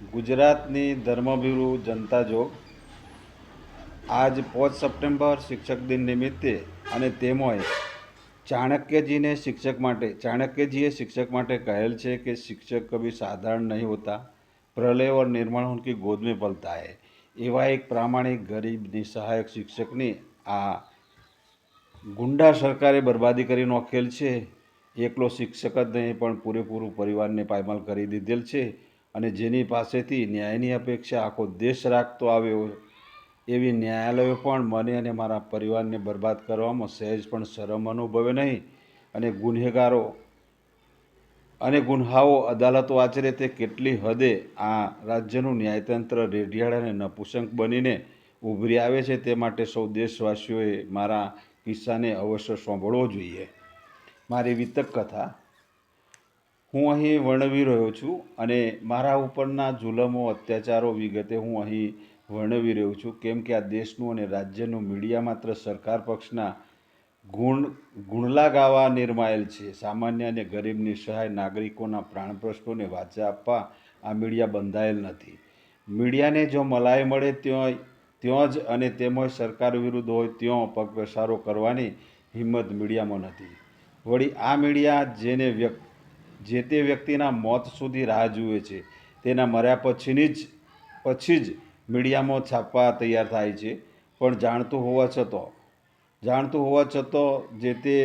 ગુજરાતની ધર્મભીરુ જનતા જોગ આજ 5 સપ્ટેમ્બર શિક્ષક દિન નિમિત્તે અને તેમાંય ચાણક્યજીએ શિक्षक માટે કહેલ છે કે શિક્ષક કभी साधारण नहीं होता, प्रलय और निर्माण उनकी गोद में पलता है। એવા એક પ્રામાણિક ગરીબ નિસહાયક શિક્ષકની આ ગુંડા સરકારે બરબાદી કરી નોખેલ છે। એકલો શિક્ષક જ નહીં પણ પૂરેપૂરું પરિવારને પાયમાલ કરી દીધેલ છે અને જેની પાસેથી ન્યાયની અપેક્ષા આખો દેશ રાખતો આવ્યો એવી ન્યાયાલયો પણ મને અને મારા પરિવારને બરબાદ કરવામાં સહેજ પણ શરમ અનુભવે નહીં અને ગુન્હાઓ અદાલતો આચરે તે કેટલી હદે આ રાજ્યનું ન્યાયતંત્ર રેઢિયાળ અને નપુસંક બનીને ઉભરી આવે છે તે માટે સૌ દેશવાસીઓએ મારા કિસ્સાને અવશ્ય સાંભળવો જોઈએ। મારી વિતક કથા હું અહીં વર્ણવી રહ્યો છું અને મારા ઉપરના જુલમો અત્યાચારો વિગતે હું અહીં વર્ણવી રહ્યો છું, કેમ કે આ દેશનું અને રાજ્યનું મીડિયા માત્ર સરકાર પક્ષના ગુણલા ગાવા નિર્માયેલ છે। સામાન્ય અને ગરીબ નિસહાય નાગરિકોના પ્રાણ પ્રશ્નોને વાચા આપવા આ મીડિયા બંધાયેલ નથી। મીડિયાને જો મલાઈ મળે ત્યાં જ અને તેમાંય સરકાર વિરુદ્ધ હોય ત્યાં પગપેસારો કરવાની હિંમત મીડિયામાં નથી। વળી આ મીડિયા જે તે વ્યક્તિના મોત સુધી રાહ જુએ છે, તેના મર્યા પછી જ મીડિયામાં છાપવા તૈયાર થાય છે, પણ જાણતું હોવા છતાં જે તે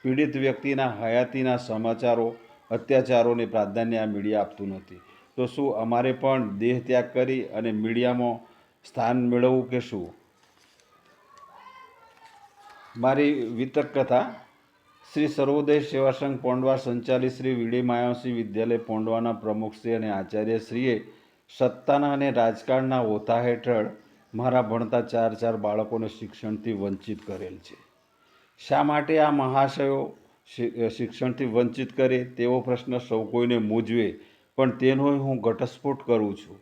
પીડિત વ્યક્તિના હયાતીના સમાચારો અત્યાચારોને પ્રાધાન્ય આ મીડિયા આપતું નથી। તો શું અમારે પણ દેહ ત્યાગ કરી અને મીડિયામાં સ્થાન મેળવવું કે શું? મારી વિતક કથા શ્રી સર્વોદય સેવા સંઘ પોંડવા સંચાલિત શ્રી વીડી માયાવસિંહ વિદ્યાલય પોંડવાના પ્રમુખશ્રી અને આચાર્યશ્રીએ સત્તાના અને રાજકારણના ઓથા હેઠળ મારા ભણતા ચાર બાળકોને શિક્ષણથી વંચિત કરેલ છે। શા માટે આ મહાશયો શિક્ષણથી વંચિત કરે તેવો પ્રશ્ન સૌ કોઈને મૂંઝવે, પણ તેનો હું ઘટસ્ફોટ કરું છું।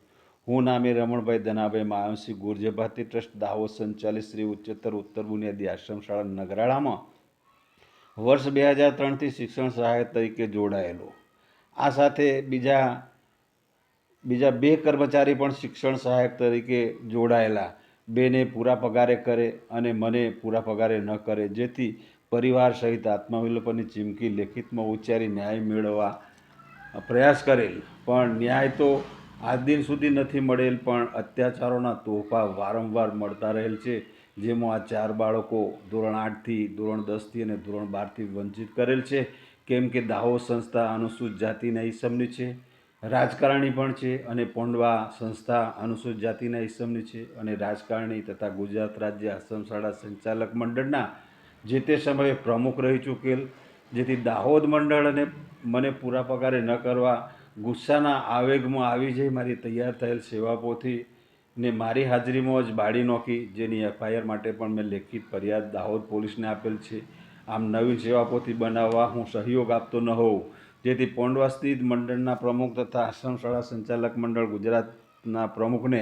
હું નામે રમણભાઈ ધનાભાઈ માયાવસિંહ ગુર્જર ભારતી ટ્રસ્ટ દાહોદ સંચાલિત શ્રી ઉચ્ચતર ઉત્તર બુનિયાદી આશ્રમ શાળા નગરાળામાં વર્ષ 2003થી શિક્ષણ સહાયક તરીકે જોડાયેલો। આ સાથે બીજા 2 કર્મચારી પણ શિક્ષણ સહાયક તરીકે જોડાયેલા। બેને પૂરા પગારે કરે અને મને પૂરા પગારે ન કરે, જેથી પરિવાર સહિત આત્મવિલોપનની ચીમકી લેખિતમાં ઉચ્ચારી ન્યાય મેળવવા પ્રયાસ કરેલ, પણ ન્યાય તો આજ દિન સુધી નથી મળેલ। પણ અત્યાચારોના તોહફા વારંવાર મળતા રહેલ છે, જેમાં આ 4 બાળકો ધોરણ 8થી ધોરણ 10થી અને ધોરણ 12થી વંચિત કરેલ છે, કેમ કે દાહોદ સંસ્થા અનુસૂચિત જાતિના ઈસમની છે, રાજકારણી પણ છે, અને પોંડવા સંસ્થા અનુસૂચિત જાતિના ઈસમની છે અને રાજકારણી તથા ગુજરાત રાજ્ય આશ્રમ શાળા સંચાલક મંડળના જે તે સમયે પ્રમુખ રહી ચૂકેલ, જેથી દાહોદ મંડળ અને મને પૂરા પગારે ન કરવા ગુસ્સાના આવેગમાં આવી જઈ મારી તૈયાર થયેલ સેવાપોથી ને મારી હાજરીમાં જ બાળી નોખી, જેની FIR માટે પણ મેં લેખિત ફરિયાદ દાહોદ પોલીસને આપેલ છે। આમ નવીન સેવાપોથી બનાવવા હું સહયોગ આપતો ન હોઉં, જેથી પોંડવા સ્થિત મંડળના પ્રમુખ તથા આશ્રમ શાળા સંચાલક મંડળ ગુજરાતના પ્રમુખને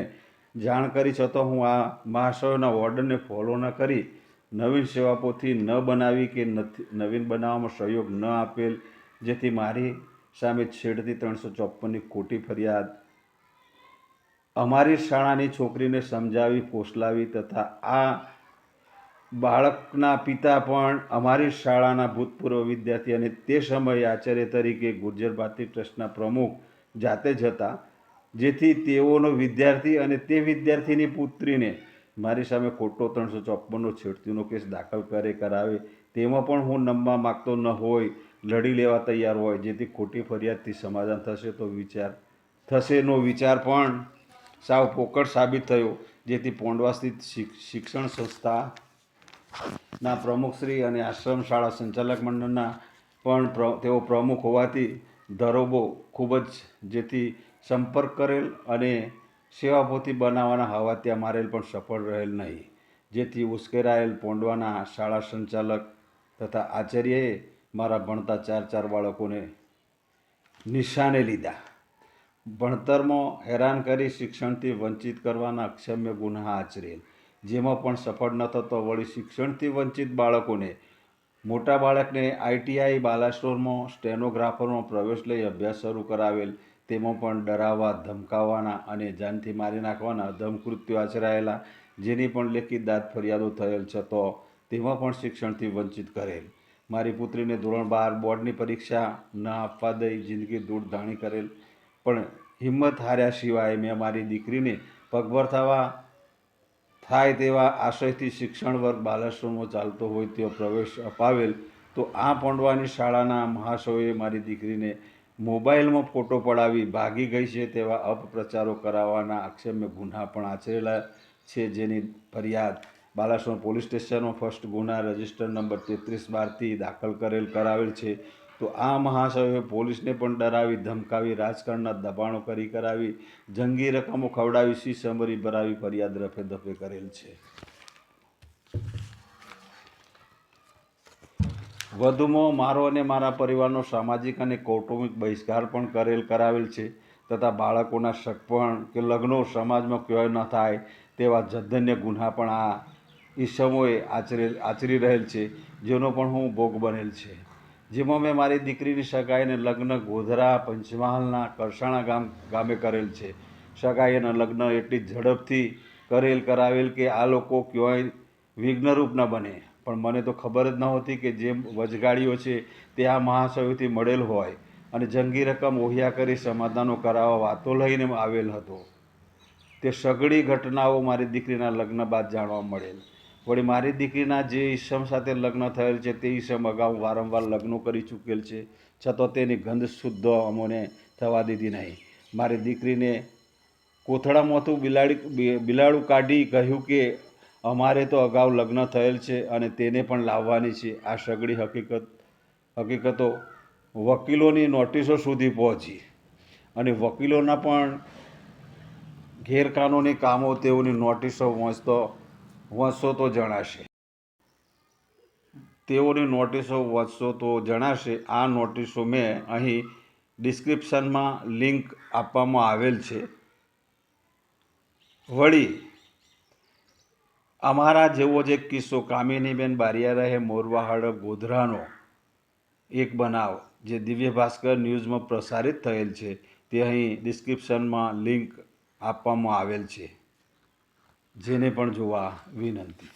જાણ કરી છતાં હું આ મહાશયોના ઓર્ડરને ફોલો ન કરી નવીન સેવાપોથી ન બનાવી કે નવીન બનાવવામાં સહયોગ ન આપેલ, જેથી મારી સામે છેડતી 354ની ખોટી ફરિયાદ અમારી શાળાની છોકરીને સમજાવી ફોસલાવી તથા આ બાળકના પિતા પણ અમારી શાળાના ભૂતપૂર્વ વિદ્યાર્થી અને તે સમયે આચાર્ય તરીકે ગુર્જર ભારતી ટ્રસ્ટના પ્રમુખ જાતે જ હતા, જેથી તેઓનો વિદ્યાર્થી અને તે વિદ્યાર્થીની પુત્રીને મારી સામે ખોટો 354નો છેડતીનો કેસ દાખલ કરાવે તેમાં પણ હું નમવા માગતો ન હોય, લડી લેવા તૈયાર હોય, જેથી ખોટી ફરિયાદથી સમાધાન થશેનો વિચાર પણ સાવ પોકળ સાબિત થયો, જેથી પોંડવા સ્થિત શિક્ષણ સંસ્થાના પ્રમુખશ્રી અને આશ્રમ શાળા સંચાલક મંડળના પણ તેઓ પ્રમુખ હોવાથી ધરોબો ખૂબ જ જેથી સંપર્ક કરેલ અને સેવાપોથી બનાવવાના હવાત્યા મારેલ, પણ સફળ રહેલ નહીં, જેથી ઉશ્કેરાયેલ પોંડવાના શાળા સંચાલક તથા આચાર્યએ મારા ભણતા 4 બાળકોને નિશાને લીધા, ભણતરમાં હેરાન કરી શિક્ષણથી વંચિત કરવાના અક્ષમ્ય ગુન્હા આચરેલ, જેમાં પણ સફળ ન થતો વળી શિક્ષણથી વંચિત બાળકોને મોટા બાળકને ITI બાલાસ્ટોરમાં સ્ટેનોગ્રાફરમાં પ્રવેશ લઈ અભ્યાસ શરૂ કરાવેલ, તેમાં પણ ડરાવવા, ધમકાવવાના અને જાનથી મારી નાખવાના ધમકૃત્યો આચરાયેલા, જેની પણ લેખિત દાદ ફરિયાદો થયેલ છતાં તેમાં પણ શિક્ષણથી વંચિત કરેલ. મારી પુત્રીને ધોરણ 12 બોર્ડની પરીક્ષા ન આપવા દઈ જિંદગી ધૂળધાણી કરેલ. પણ હિંમત હાર્યા સિવાય મેં મારી દીકરીને પગભર થાય તેવા આશયથી શિક્ષણ વર્ગ બાલાશ્રમમાં ચાલતો હોય તેવો પ્રવેશ અપાવેલ. તો આ પોંડવાની શાળાના મહાશયોએ મારી દીકરીને મોબાઈલમાં ફોટો પડાવી ભાગી ગઈ છે તેવા અપપ્રચારો કરાવવાના આક્ષેપે ગુન્હા પણ આચરેલા છે, જેની ફરિયાદ બાલાશ્રમ પોલીસ સ્ટેશનમાં ફર્સ્ટ ગુન્હા રજિસ્ટર નંબર 33/12થી દાખલ કરાવેલ છે. તો આ મહાશયોએ પોલીસને પણ ડરાવી, ધમકાવી, રાજકારણના દબાણો કરાવી, જંગી રકમો ખવડાવી, સી સમરી ભરાવી ફરિયાદ રફે દફે કરેલ છે. વધુમાં મારો અને મારા પરિવારનો સામાજિક અને કૌટુંબિક બહિષ્કાર પણ કરાવેલ છે તથા બાળકોના સગપણ કે લગ્નો સમાજમાં ક્યાંય ન થાય તેવા જધન્ય ગુન્હા પણ આ ઈસમોએ આચરી રહેલ છે, જેનો પણ હું ભોગ બનેલ છે. જેમાં મેં મારી દીકરીની સગાઈ અને લગ્ન ગોધરા પંચમહાલના કરસાણા ગામે કરેલ છે. સગાઈ અને લગ્ન એટલી ઝડપથી કરાવેલ કે આ લોકો ક્યાંય વિઘ્નરૂપ ન બને. પણ મને તો ખબર જ નહોતી કે જે વચગાડીઓ છે તે આ મહાશયોથી મળેલ હોય અને જંગી રકમ ઓહિયા કરી સમાધાનો કરાવવા વાતો લઈને આવેલ હતો. તે સઘળી ઘટનાઓ મારી દીકરીના લગ્ન બાદ જાણવા મળેલ. વળી મારી દીકરીના જે ઈસમ સાથે લગ્ન થયેલ છે તે ઈસમ અગાઉ વારંવાર લગ્નો કરી ચૂકેલ છે, છતાં તેની ગંધ શુદ્ધ અમોને થવા દીધી નહીં. મારી દીકરીને કોથળામાંથી બિલાડું કાઢી કહ્યું કે અમારે તો અગાઉ લગ્ન થયેલ છે અને તેને પણ લાવવાની છે. આ સઘળી હકીકતો વકીલોની નોટિસો સુધી પહોંચી અને વકીલોના પણ ગેરકાનૂની કામો તેઓની નોટિસો વાંચશો તો જણાશે. આ નોટિસો મેં અહીં ડિસ્ક્રિપ્શનમાં લિંક આપવામાં આવેલ છે. વળી અમારા જેવો જ એક કિસ્સો કામિનીબેન બારિયા રહે મોરવા હડપ ગોધરાનો એક બનાવ જે દિવ્ય ભાસ્કર ન્યૂઝમાં પ્રસારિત થયેલ છે તે અહીં ડિસ્ક્રિપ્શનમાં લિંક આપવામાં આવેલ છે, જેને પણ જોવા વિનંતી.